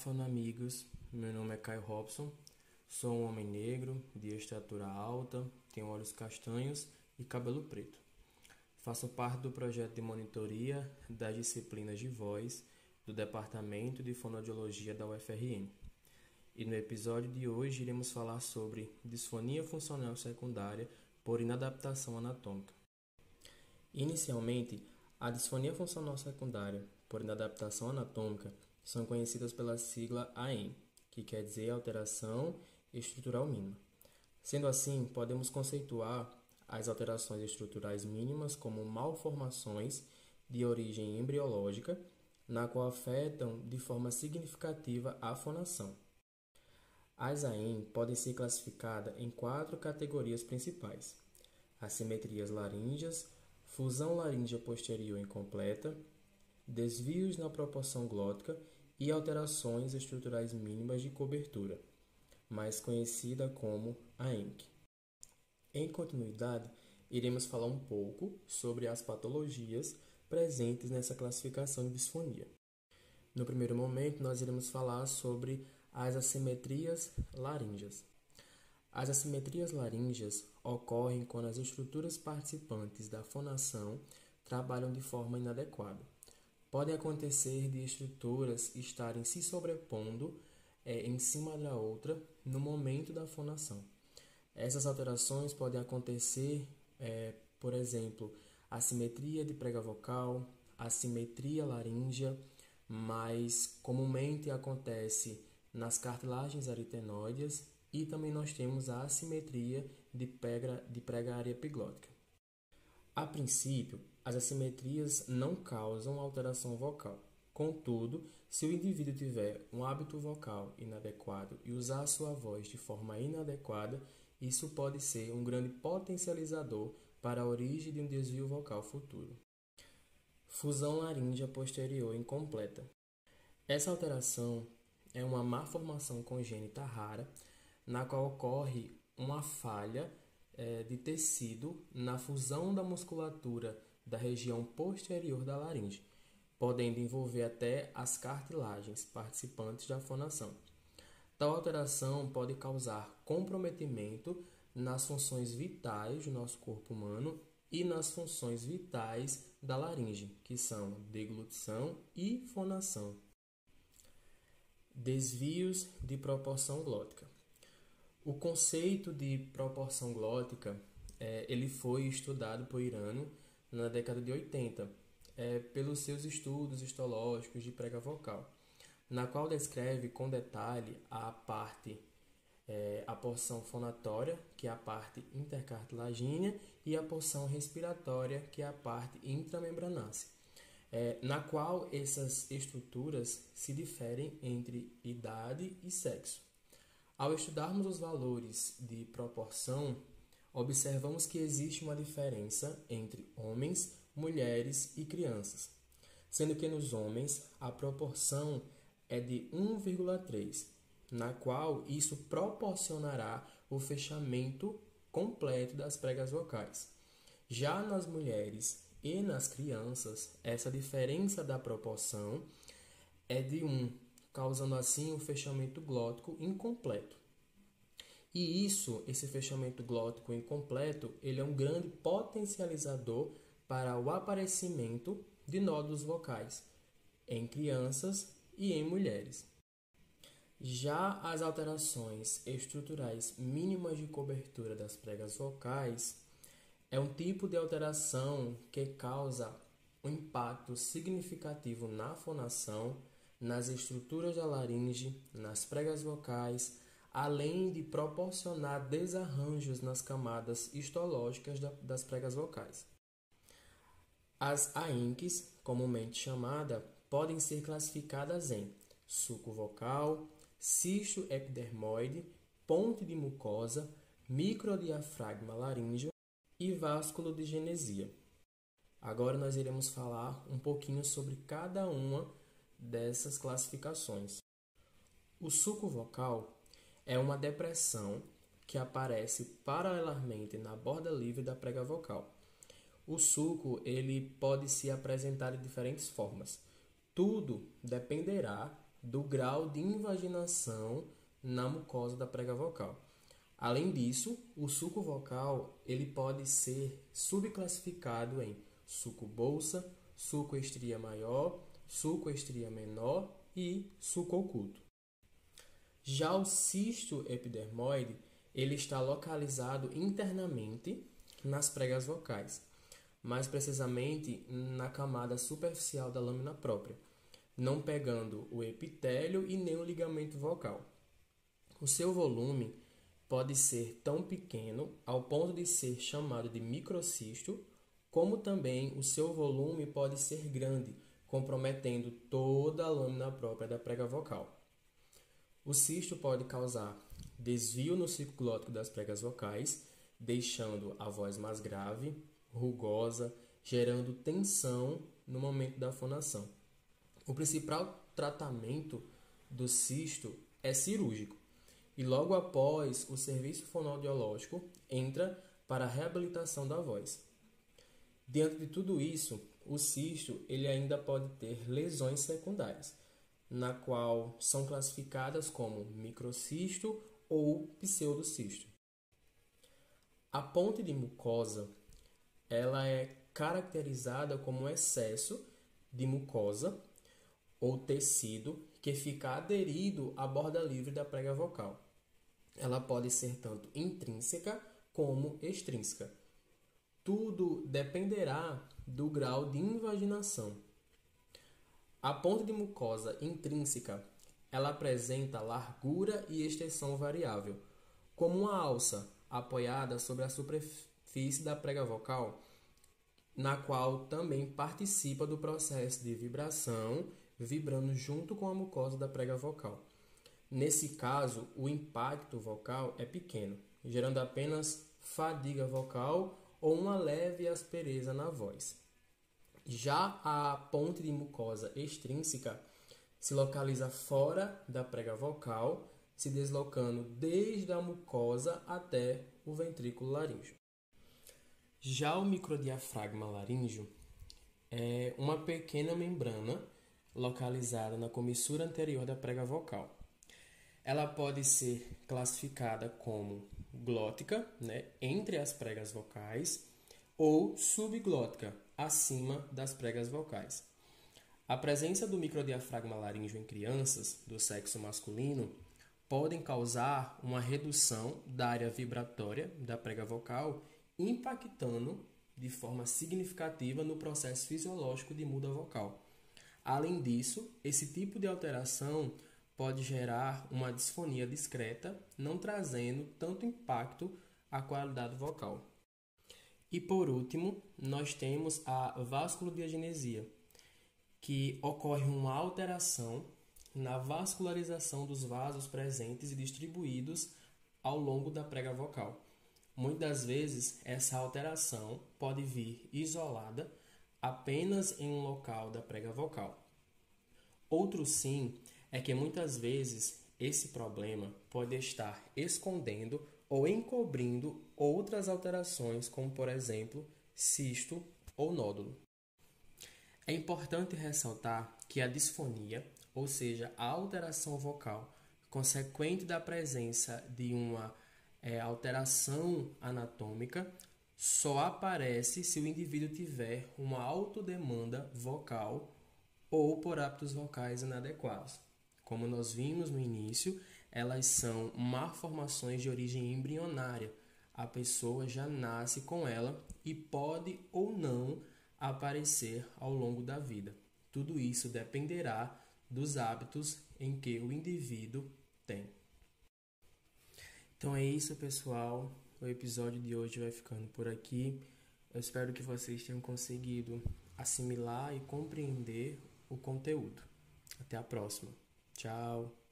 falando amigos, meu nome é Caio Robson, sou um homem negro, de estatura alta, tenho olhos castanhos e cabelo preto. Faço parte do projeto de monitoria das disciplinas de voz do Departamento de Fonoaudiologia da UFRN. E no episódio de hoje iremos falar sobre disfonia funcional secundária por inadaptação anatômica. Inicialmente, a disfonia funcional secundária por inadaptação anatômica são conhecidas pela sigla AEM, que quer dizer alteração estrutural mínima. Sendo assim, podemos conceituar as alterações estruturais mínimas como malformações de origem embriológica, na qual afetam de forma significativa a fonação. As AEM podem ser classificadas em 4 categorias principais: assimetrias laríngeas, fusão laríngea posterior incompleta, desvios na proporção glótica e alterações estruturais mínimas de cobertura, mais conhecida como AENC. Em continuidade, iremos falar um pouco sobre as patologias presentes nessa classificação de disfonia. No primeiro momento, nós iremos falar sobre as assimetrias laríngeas. As assimetrias laríngeas ocorrem quando as estruturas participantes da fonação trabalham de forma inadequada. Podem acontecer de estruturas estarem se sobrepondo em cima da outra no momento da fonação. Essas alterações podem acontecer, por exemplo, assimetria de prega vocal, assimetria laríngea, mas comumente acontece nas cartilagens aritenoides, e também nós temos a assimetria de prega-área epiglótica. A princípio, as assimetrias não causam alteração vocal. Contudo, se o indivíduo tiver um hábito vocal inadequado e usar a sua voz de forma inadequada, isso pode ser um grande potencializador para a origem de um desvio vocal futuro. Fusão laríngea posterior incompleta. Essa alteração é uma malformação congênita rara, na qual ocorre uma falha de tecido na fusão da musculatura da região posterior da laringe, podendo envolver até as cartilagens participantes da fonação. Tal alteração pode causar comprometimento nas funções vitais do nosso corpo humano e nas funções vitais da laringe, que são deglutição e fonação. Desvios de proporção glótica. O conceito de proporção glótica ele foi estudado por Irano na década de 80, pelos seus estudos histológicos de prega vocal, na qual descreve com detalhe a porção fonatória, que é a parte intercartilagínea, e a porção respiratória, que é a parte intramembranácea, na qual essas estruturas se diferem entre idade e sexo. Ao estudarmos os valores de proporção, observamos que existe uma diferença entre homens, mulheres e crianças, sendo que nos homens a proporção é de 1,3, na qual isso proporcionará o fechamento completo das pregas vocais. Já nas mulheres e nas crianças, essa diferença da proporção é de 1, causando assim o fechamento glótico incompleto. E esse fechamento glótico incompleto, ele é um grande potencializador para o aparecimento de nódulos vocais em crianças e em mulheres. Já as alterações estruturais mínimas de cobertura das pregas vocais é um tipo de alteração que causa um impacto significativo na fonação, nas estruturas da laringe, nas pregas vocais, além de proporcionar desarranjos nas camadas histológicas das pregas vocais. As AENCs, comumente chamada, podem ser classificadas em sulco vocal, cisto epidermoide, ponte de mucosa, microdiafragma laríngeo e vásculo de genesia. Agora nós iremos falar um pouquinho sobre cada uma dessas classificações. O sulco vocal é uma depressão que aparece paralelamente na borda livre da prega vocal. O sulco ele pode se apresentar de diferentes formas. Tudo dependerá do grau de invaginação na mucosa da prega vocal. Além disso, o suco vocal ele pode ser subclassificado em suco bolsa, suco estria maior, suco estria menor e suco oculto. Já o cisto epidermoide, ele está localizado internamente nas pregas vocais, mais precisamente na camada superficial da lâmina própria, não pegando o epitélio e nem o ligamento vocal. O seu volume pode ser tão pequeno ao ponto de ser chamado de microcisto, como também o seu volume pode ser grande, comprometendo toda a lâmina própria da prega vocal. O cisto pode causar desvio no ciclo glótico das pregas vocais, deixando a voz mais grave, rugosa, gerando tensão no momento da fonação. O principal tratamento do cisto é cirúrgico e logo após o serviço fonoaudiológico entra para a reabilitação da voz. Diante de tudo isso, o cisto ele ainda pode ter lesões secundárias, na qual são classificadas como microcisto ou pseudocisto. A ponte de mucosa ela é caracterizada como um excesso de mucosa ou tecido que fica aderido à borda livre da prega vocal. Ela pode ser tanto intrínseca como extrínseca. Tudo dependerá do grau de invaginação. A ponte de mucosa intrínseca ela apresenta largura e extensão variável, como uma alça apoiada sobre a superfície da prega vocal, na qual também participa do processo de vibração, vibrando junto com a mucosa da prega vocal. Nesse caso, o impacto vocal é pequeno, gerando apenas fadiga vocal ou uma leve aspereza na voz. Já a ponte de mucosa extrínseca se localiza fora da prega vocal, se deslocando desde a mucosa até o ventrículo laríngeo. Já o microdiafragma laríngeo é uma pequena membrana localizada na comissura anterior da prega vocal. Ela pode ser classificada como glótica, entre as pregas vocais, ou subglótica, acima das pregas vocais. A presença do microdiafragma laríngeo em crianças do sexo masculino podem causar uma redução da área vibratória da prega vocal, impactando de forma significativa no processo fisiológico de muda vocal. Além disso, esse tipo de alteração pode gerar uma disfonia discreta, não trazendo tanto impacto à qualidade vocal. E por último, nós temos a vasculodiagenesia, que ocorre uma alteração na vascularização dos vasos presentes e distribuídos ao longo da prega vocal. Muitas vezes, essa alteração pode vir isolada apenas em um local da prega vocal. Outro sim é que muitas vezes esse problema pode estar escondendo ou encobrindo outras alterações, como por exemplo, cisto ou nódulo. É importante ressaltar que a disfonia, ou seja, a alteração vocal consequente da presença de uma alteração anatômica, só aparece se o indivíduo tiver uma autodemanda vocal ou por hábitos vocais inadequados. Como nós vimos no início, elas são malformações de origem embrionária. A pessoa já nasce com ela e pode ou não aparecer ao longo da vida. Tudo isso dependerá dos hábitos em que o indivíduo tem. Então é isso, pessoal. O episódio de hoje vai ficando por aqui. Eu espero que vocês tenham conseguido assimilar e compreender o conteúdo. Até a próxima. Tchau.